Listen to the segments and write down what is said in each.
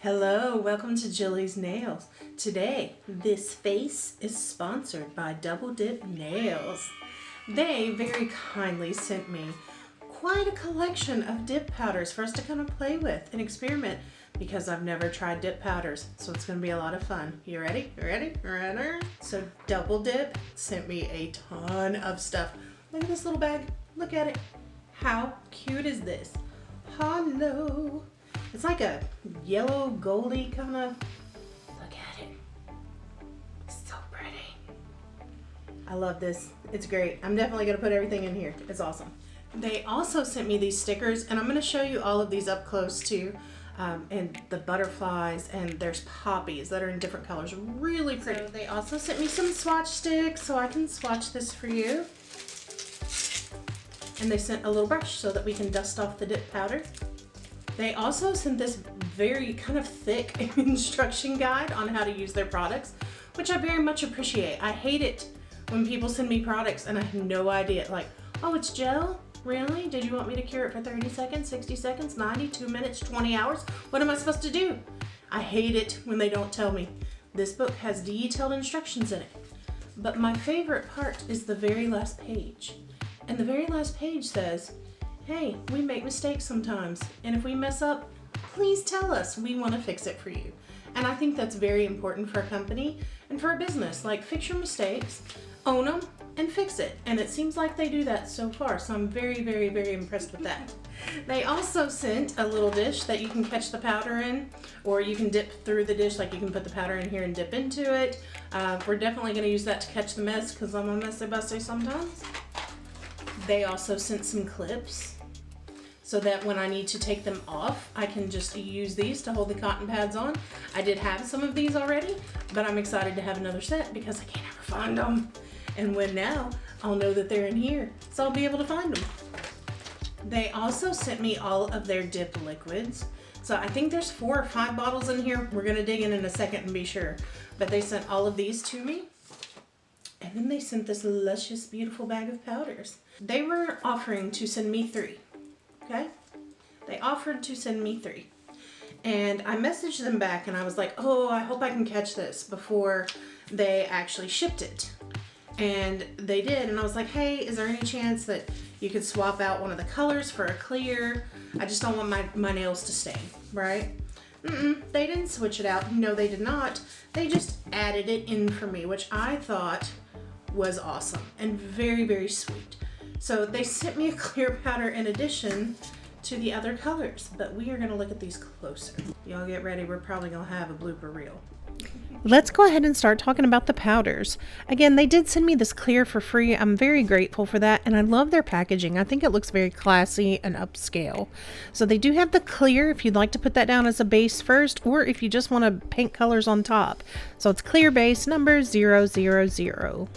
Hello, welcome to Jilly's Nails. Today, this face is sponsored by Double Dip Nails. They very kindly sent me quite a collection of dip powders for us to kind of play with and experiment because I've never tried dip powders, so it's going to be a lot of fun. You ready? Ready? So Double Dip sent me a ton of stuff. Look at this little bag. Look at it. How cute is this? Hello. It's like a yellow goldy kind of, look at it. It's so pretty. I love this. It's great. I'm definitely going to put everything in here. It's awesome. They also sent me these stickers, and I'm going to show you all of these up close too. And the butterflies, and there's poppies that are in different colors. Really pretty. So they also sent me some swatch sticks so I can swatch this for you. And they sent a little brush so that we can dust off the dip powder. They also sent this very kind of thick instruction guide on how to use their products, which I very much appreciate. I hate it when people send me products and I have no idea. Like, oh, it's gel? Really? Did you want me to cure it for 30 seconds, 60 seconds, 90, 2 minutes, 20 hours? What am I supposed to do? I hate it when they don't tell me. This book has detailed instructions in it. But my favorite part is the very last page. And the very last page says, hey, we make mistakes sometimes, and if we mess up, please tell us. We want to fix it for you. And I think that's very important for a company and for a business. Like, fix your mistakes, own them, and fix it. And it seems like they do that so far, so I'm very, very, very impressed with that. They also sent a little dish that you can catch the powder in, or you can dip through the dish, like you can put the powder in here and dip into it. We're definitely going to use that to catch the mess, because I'm a messy bussy sometimes. They also sent some clips so that when I need to take them off, I can just use these to hold the cotton pads on. I did have some of these already, but I'm excited to have another set because I can't ever find them. And when now, I'll know that they're in here, so I'll be able to find them. They also sent me all of their dip liquids. So I think there's 4 or 5 bottles in here. We're gonna dig in a second and be sure. But they sent all of these to me. And then they sent this luscious, beautiful bag of powders. They were offering to send me 3, okay? They offered to send me 3. And I messaged them back and I was like, oh, I hope I can catch this before they actually shipped it. And they did, and I was like, hey, is there any chance that you could swap out one of the colors for a clear? I just don't want my nails to stain, right? They didn't switch it out. No, they did not. They just added it in for me, which I thought was awesome and very, very sweet. So they sent me a clear powder in addition to the other colors, but we are gonna look at these closer. Y'all get ready, we're probably gonna have a blooper reel. Let's go ahead and start talking about the powders. Again, they did send me this clear for free. I'm very grateful for that, and I love their packaging. I think it looks very classy and upscale. So they do have the clear if you'd like to put that down as a base first, or if you just want to paint colors on top. So it's clear base number 000.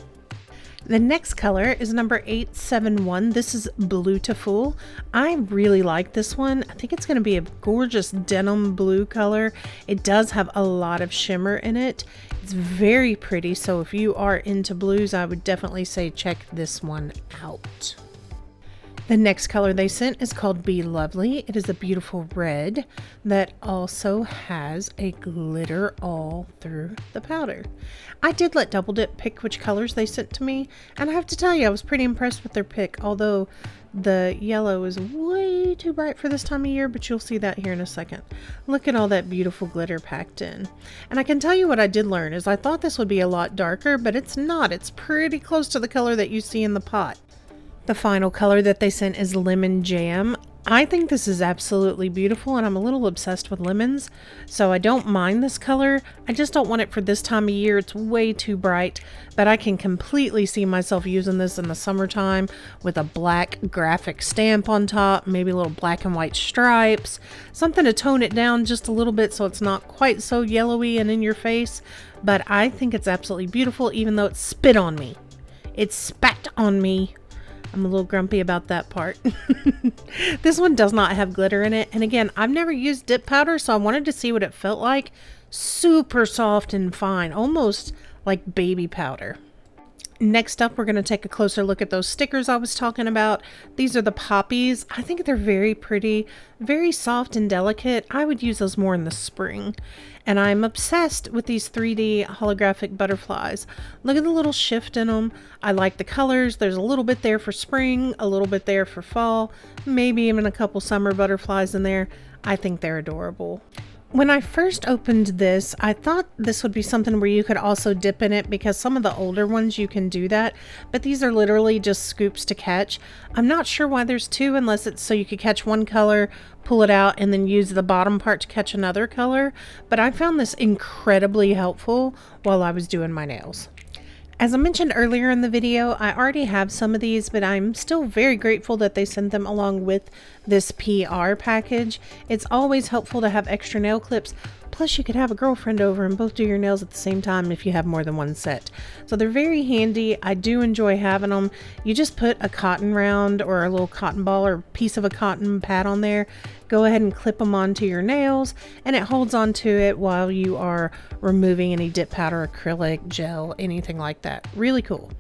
The next color is number 871. This is Beautiful. I really like this one. I think it's going to be a gorgeous denim blue color. It does have a lot of shimmer in it. It's very pretty. So if you are into blues, I would definitely say check this one out. The next color they sent is called Be Lovely. It is a beautiful red that also has a glitter all through the powder. I did let Double Dip pick which colors they sent to me, and I have to tell you, I was pretty impressed with their pick, although the yellow is way too bright for this time of year, but you'll see that here in a second. Look at all that beautiful glitter packed in. And I can tell you what I did learn is I thought this would be a lot darker, but it's not. It's pretty close to the color that you see in the pot. The final color that they sent is Lemon Jam. I think this is absolutely beautiful, and I'm a little obsessed with lemons, so I don't mind this color. I just don't want it for this time of year. It's way too bright, but I can completely see myself using this in the summertime with a black graphic stamp on top, maybe a little black and white stripes, something to tone it down just a little bit so it's not quite so yellowy and in your face, but I think it's absolutely beautiful even though it spit on me. It spat on me. I'm a little grumpy about that part. This one does not have glitter in it. And again, I've never used dip powder, so I wanted to see what it felt like. Super soft and fine, almost like baby powder. Next up, we're going to take a closer look at those stickers I was talking about. These are the poppies. I think they're very pretty, very soft and delicate. I would use those more in the spring. And I'm obsessed with these 3D holographic butterflies. Look at the little shift in them. I like the colors. There's a little bit there for spring, a little bit there for fall, maybe even a couple summer butterflies in there. I think they're adorable. When I first opened this, I thought this would be something where you could also dip in it, because some of the older ones you can do that, but these are literally just scoops to catch. I'm not sure why there's two, unless it's so you could catch one color, pull it out, and then use the bottom part to catch another color, but I found this incredibly helpful while I was doing my nails. As I mentioned earlier in the video, I already have some of these, but I'm still very grateful that they sent them along with this PR package. It's always helpful to have extra nail clips. Plus, you could have a girlfriend over and both do your nails at the same time if you have more than one set. So they're very handy. I do enjoy having them. You just put a cotton round or a little cotton ball or piece of a cotton pad on there. Go ahead and clip them onto your nails, and it holds onto it while you are removing any dip powder, acrylic, gel, anything like that. Really cool.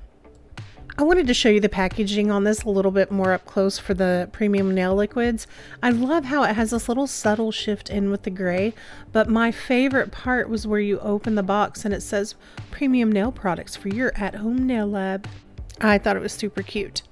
I wanted to show you the packaging on this a little bit more up close for the premium nail liquids. I love how it has this little subtle shift in with the gray, but my favorite part was where you open the box and it says premium nail products for your at-home nail lab. I thought it was super cute.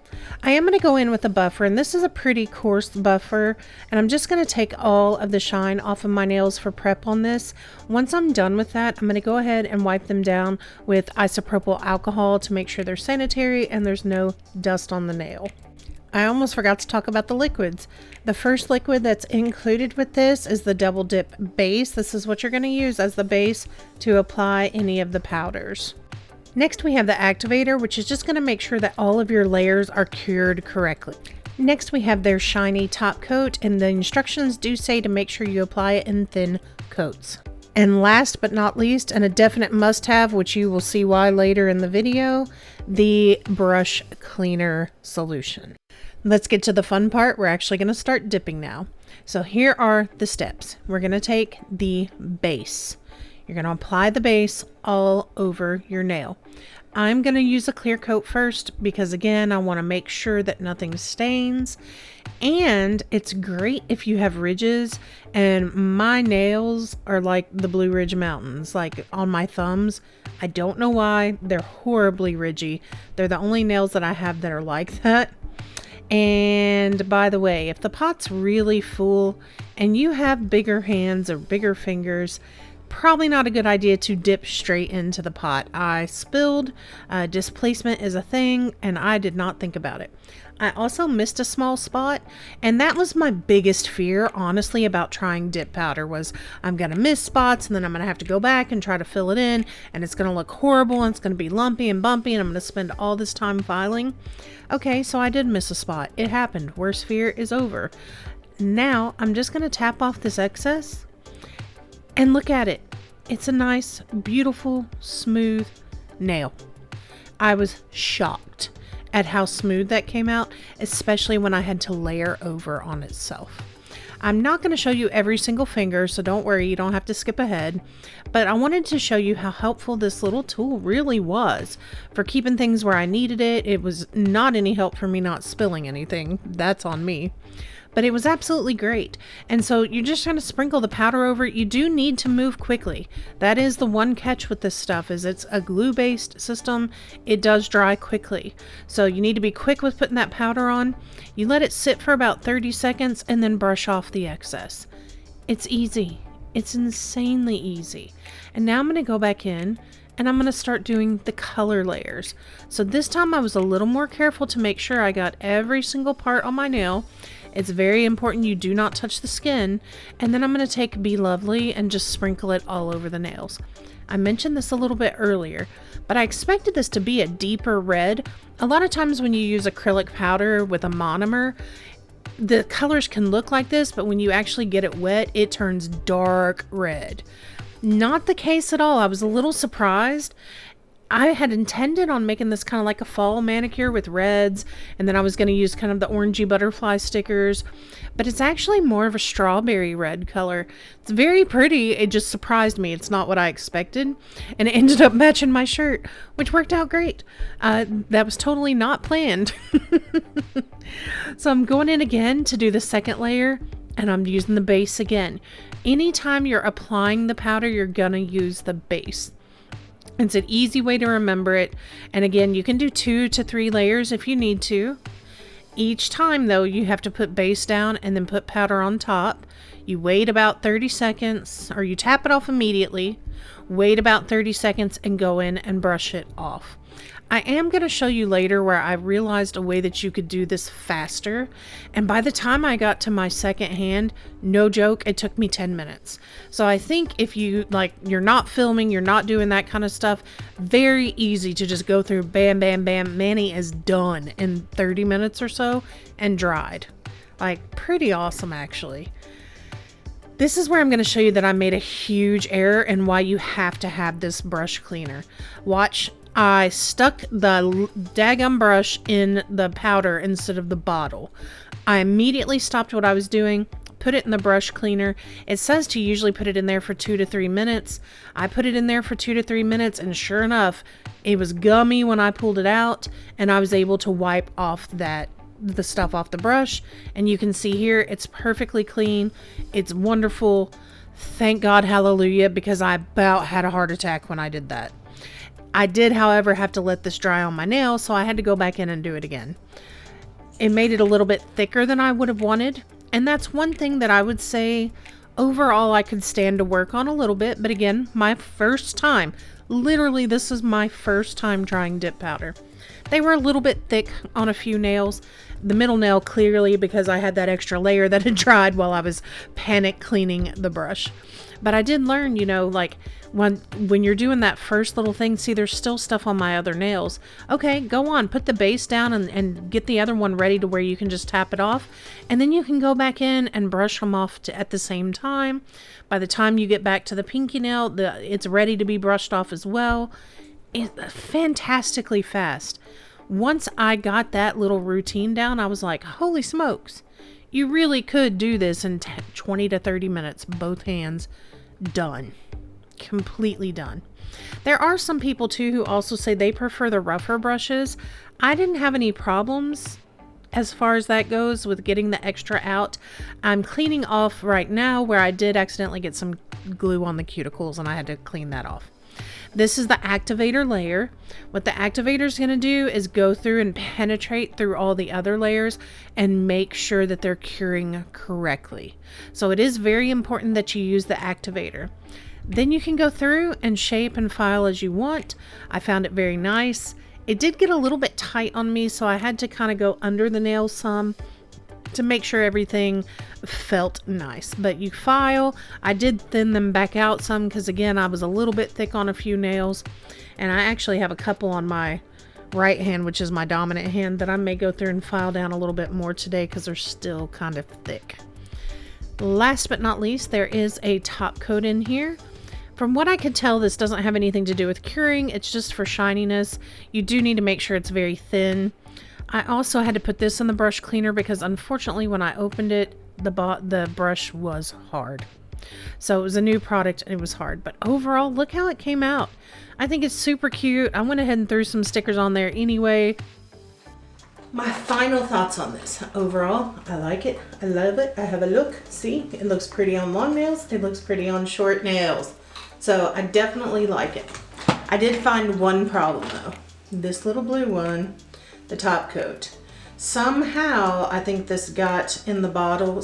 I am going to go in with a buffer, and this is a pretty coarse buffer, and I'm just going to take all of the shine off of my nails for prep on this. Once I'm done with that, I'm going to go ahead and wipe them down with isopropyl alcohol to make sure they're sanitary and there's no dust on the nail. I almost forgot to talk about the liquids. The first liquid that's included with this is the double dip base. This is what you're going to use as the base to apply any of the powders. Next, we have the activator, which is just going to make sure that all of your layers are cured correctly. Next, we have their shiny top coat, and the instructions do say to make sure you apply it in thin coats. And last but not least, and a definite must-have, which you will see why later in the video, the brush cleaner solution. Let's get to the fun part. We're actually going to start dipping now. So here are the steps. We're going to take the base. You're going to apply the base all over your nail. I'm going to use a clear coat first because, again, I want to make sure that nothing stains. And it's great if you have ridges, and my nails are like the Blue Ridge Mountains, like on my thumbs. I don't know why. They're horribly ridgy. They're the only nails that I have that are like that. And by the way, if the pot's really full and you have bigger hands or bigger fingers, probably not a good idea to dip straight into the pot. I spilled, displacement is a thing, and I did not think about it. I also missed a small spot, and that was my biggest fear, honestly, about trying dip powder, was I'm going to miss spots, and then I'm going to have to go back and try to fill it in, and it's going to look horrible, and it's going to be lumpy and bumpy, and I'm going to spend all this time filing. Okay, so I did miss a spot. It happened. Worst fear is over. Now, I'm just going to tap off this excess, and look at it. It's a nice, beautiful, smooth nail. I was shocked at how smooth that came out, especially when I had to layer over on itself. I'm not going to show you every single finger, so don't worry, you don't have to skip ahead. But I wanted to show you how helpful this little tool really was for keeping things where I needed it. It was not any help for me not spilling anything. That's on me. But it was absolutely great. And so you're just trying to sprinkle the powder over it. You do need to move quickly. That is the one catch with this stuff, is it's a glue-based system. It does dry quickly. So you need to be quick with putting that powder on. You let it sit for about 30 seconds and then brush off the excess. It's easy. It's insanely easy. And now I'm going to go back in and I'm going to start doing the color layers. So this time I was a little more careful to make sure I got every single part on my nail. It's very important you do not touch the skin. And then I'm going to take Be Lovely and just sprinkle it all over the nails. I mentioned this a little bit earlier, but I expected this to be a deeper red. A lot of times when you use acrylic powder with a monomer, the colors can look like this, but when you actually get it wet, it turns dark red. Not the case at all. I was a little surprised. I had intended on making this kind of like a fall manicure with reds, and then I was going to use kind of the orangey butterfly stickers, but it's actually more of a strawberry red color. It's very pretty. It just surprised me. It's not what I expected, and it ended up matching my shirt, which worked out great. That was totally not planned. So I'm going in again to do the second layer, and I'm using the base again. Anytime you're applying the powder, you're gonna use the base. It's an easy way to remember it. And again, you can do 2 to 3 layers if you need to. Each time though, you have to put base down and then put powder on top. You wait about 30 seconds, or you tap it off immediately, wait about 30 seconds and go in and brush it off. I am going to show you later where I realized a way that you could do this faster, and by the time I got to my second hand, no joke, it took me 10 minutes. So I think if you you're not filming, you're not doing that kind of stuff, very easy to just go through, bam, bam, bam, Mani is done in 30 minutes or so and dried. Like, pretty awesome actually. This is where I'm going to show you that I made a huge error and why you have to have this brush cleaner. Watch. I stuck the daggum brush in the powder instead of the bottle. I immediately stopped what I was doing, put it in the brush cleaner. It says to usually put it in there for 2 to 3 minutes. I put it in there for 2 to 3 minutes, and sure enough, it was gummy when I pulled it out, and I was able to wipe off the stuff off the brush. And you can see here, it's perfectly clean. It's wonderful. Thank God, hallelujah, because I about had a heart attack when I did that. I did, however, have to let this dry on my nail, so I had to go back in and do it again. It made it a little bit thicker than I would have wanted, and that's one thing that I would say overall I could stand to work on a little bit, but again, my first time. Literally, this is my first time trying dip powder. They were a little bit thick on a few nails. The middle nail clearly, because I had that extra layer that had dried while I was panic cleaning the brush. But I did learn, when you're doing that first little thing, see, there's still stuff on my other nails. Okay, go on, put the base down and get the other one ready to where you can just tap it off. And then you can go back in and brush them off at the same time. By the time you get back to the pinky nail, it's ready to be brushed off as well. It's fantastically fast. Once I got that little routine down, I was like, holy smokes. You really could do this in 20 to 30 minutes, both hands, done. Completely done. There are some people too who also say they prefer the rougher brushes. I didn't have any problems as far as that goes with getting the extra out. I'm cleaning off right now where I did accidentally get some glue on the cuticles and I had to clean that off. This is the activator layer. What the activator is going to do is go through and penetrate through all the other layers and make sure that they're curing correctly. So it is very important that you use the activator. Then you can go through and shape and file as you want. I found it very nice. It did get a little bit tight on me, so I had to kind of go under the nail some to make sure everything felt nice. But you file. I did thin them back out some because again, I was a little bit thick on a few nails, and I actually have a couple on my right hand, which is my dominant hand, that I may go through and file down a little bit more today because they're still kind of thick. Last but not least, there is a top coat in here. From what I could tell, this doesn't have anything to do with curing. It's just for shininess. You do need to make sure it's very thin. I also had to put this in the brush cleaner because unfortunately when I opened it, the brush was hard. So it was a new product and it was hard. But overall, look how it came out. I think it's super cute. I went ahead and threw some stickers on there anyway. My final thoughts on this. Overall, I like it. I love it. I have a look. See, it looks pretty on long nails. It looks pretty on short nails. So I definitely like it. I did find one problem though. This little blue one, the top coat. Somehow I think this got in the bottle,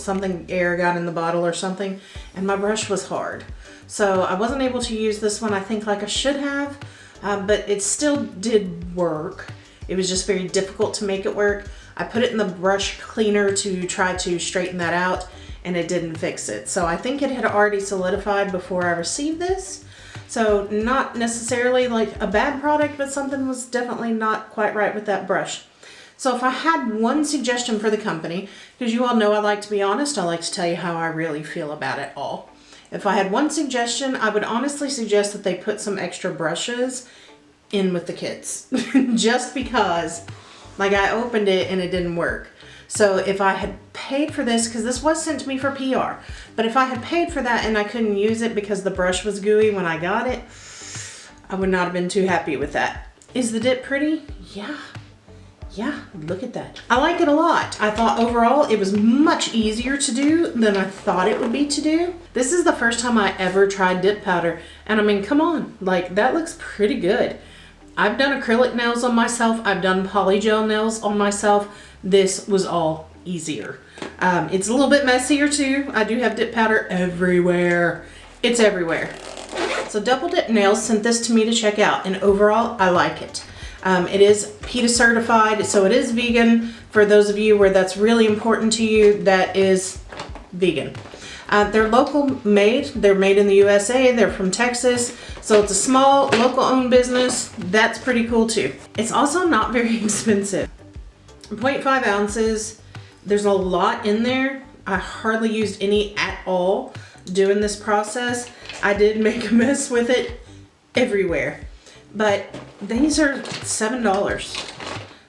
air got in the bottle or something, and my brush was hard. So I wasn't able to use this one I think like I should have, but it still did work. It was just very difficult to make it work. I put it in the brush cleaner to try to straighten that out, and it didn't fix it. So I think it had already solidified before I received this. So not necessarily like a bad product, but something was definitely not quite right with that brush. So if I had one suggestion for the company, because you all know I like to be honest, I like to tell you how I really feel about it all. If I had one suggestion, I would honestly suggest that they put some extra brushes in with the kids just because like I opened it and it didn't work. So if I had paid for this, because this was sent to me for PR, but if I had paid for that and I couldn't use it because the brush was gooey when I got it, I would not have been too happy with that. Is the dip pretty? Yeah. Yeah, look at that. I like it a lot. I thought overall it was much easier to do than I thought it would be to do. This is the first time I ever tried dip powder. And I mean, come on, like that looks pretty good. I've done acrylic nails on myself. I've done polygel nails on myself. This was all easier. It's a little bit messier too. I do have dip powder everywhere. It's everywhere. So Double Dip Nails sent this to me to check out, and overall I like it. It is PETA certified, so it is vegan. For those of you where that's really important to you, that is vegan. They're local made. They're made in the USA. They're from Texas. So it's a small local owned business. That's pretty cool too. It's also not very expensive. 0.5 ounces. There's a lot in there. I hardly used any at all doing this process. I did make a mess with it everywhere. But these are $7.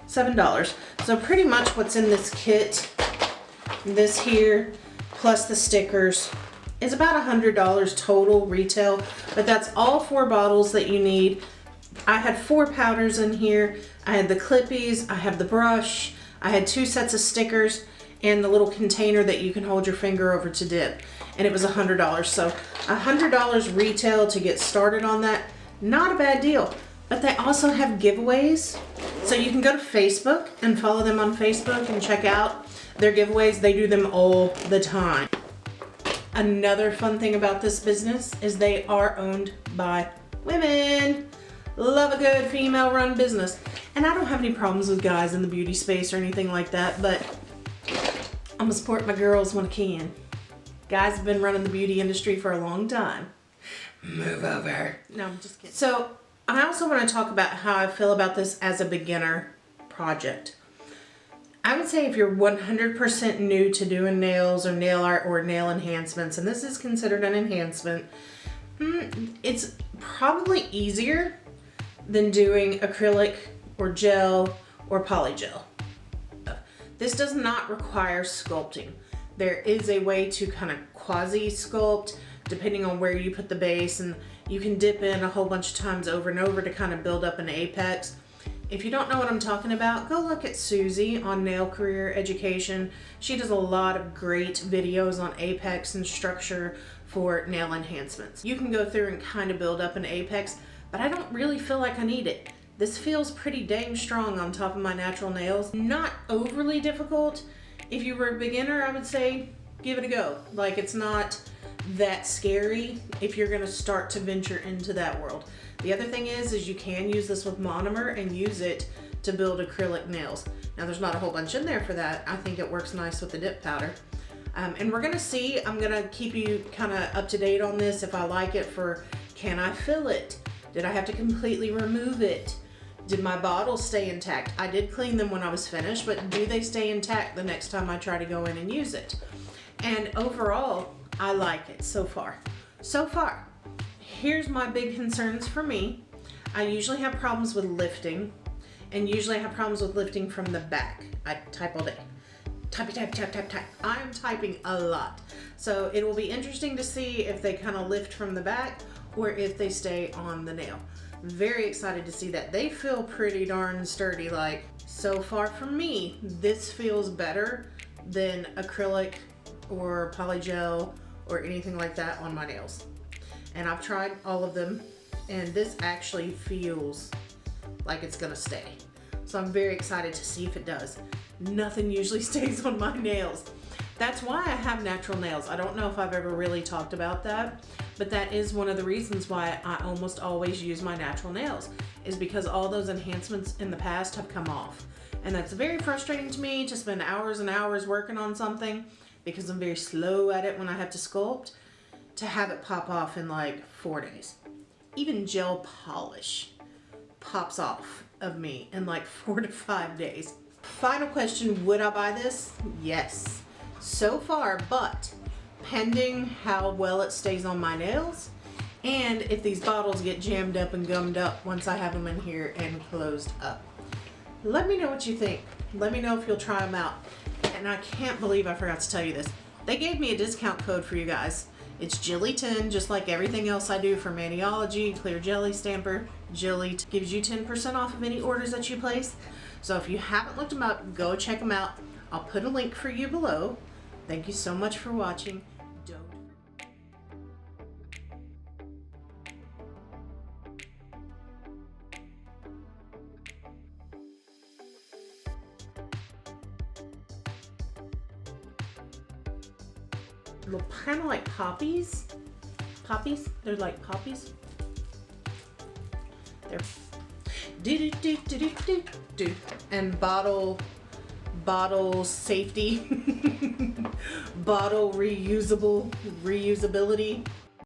$7. So pretty much what's in this kit, this here, plus the stickers, is about $100 total retail. But that's all 4 bottles that you need. I had 4 powders in here. I had the clippies, I have the brush, I had 2 sets of stickers, and the little container that you can hold your finger over to dip. And it was $100. So $100 retail to get started on that. Not a bad deal. But they also have giveaways. So you can go to Facebook and follow them on Facebook and check out their giveaways. They do them all the time. Another fun thing about this business is they are owned by women. Love a good female-run business. And I don't have any problems with guys in the beauty space or anything like that, but I'm gonna support my girls when I can. Guys have been running the beauty industry for a long time. Move over. No, I'm just kidding. So I also want to talk about how I feel about this as a beginner project. I would say if you're 100% new to doing nails or nail art or nail enhancements, and this is considered an enhancement, it's probably easier than doing acrylic or gel or polygel. This does not require sculpting. There is a way to kind of quasi sculpt depending on where you put the base, and you can dip in a whole bunch of times over and over to kind of build up an apex. If you don't know what I'm talking about, go look at Susie on Nail Career Education. She does a lot of great videos on apex and structure for nail enhancements. You can go through and kind of build up an apex, but I don't really feel like I need it. This feels pretty dang strong on top of my natural nails. Not overly difficult. If you were a beginner, I would say give it a go. Like, it's not that scary if you're gonna start to venture into that world. The other thing is you can use this with monomer and use it to build acrylic nails. Now there's not a whole bunch in there for that. I think it works nice with the dip powder. And we're gonna see, I'm gonna keep you kind of up to date on this if I like it for, can I fill it? Did I have to completely remove it? Did my bottles stay intact? I did clean them when I was finished, but do they stay intact the next time I try to go in and use it? And overall, I like it so far. So far. Here's my big concerns for me. I usually have problems with lifting, and usually I have problems with lifting from the back. I type all day. Type. I'm typing a lot. So it will be interesting to see if they kind of lift from the back or if they stay on the nail. Very excited to see that. They feel pretty darn sturdy. Like, so far for me, this feels better than acrylic or polygel or anything like that on my nails. And I've tried all of them, and this actually feels like it's gonna stay. So I'm very excited to see if it does. Nothing usually stays on my nails. That's why I have natural nails. I don't know if I've ever really talked about that, but that is one of the reasons why I almost always use my natural nails, is because all those enhancements in the past have come off. And that's very frustrating to me to spend hours and hours working on something, because I'm very slow at it when I have to sculpt, to have it pop off in like 4 days. Even gel polish pops off of me in like 4 to 5 days. Final question, would I buy this? Yes. So far, but pending how well it stays on my nails and if these bottles get jammed up and gummed up once I have them in here and closed up. Let me know what you think. Let me know if you'll try them out. And I can't believe I forgot to tell you this. They gave me a discount code for you guys. It's Jilly10, just like everything else I do for Maniology, Clear Jelly Stamper. Jilly gives you 10% off of any orders that you place. So if you haven't looked them up, go check them out. I'll put a link for you below. Thank you so much for watching. Don't look kind of like poppies. Poppies? They're like poppies. They're do. And bottle safety, bottle reusability.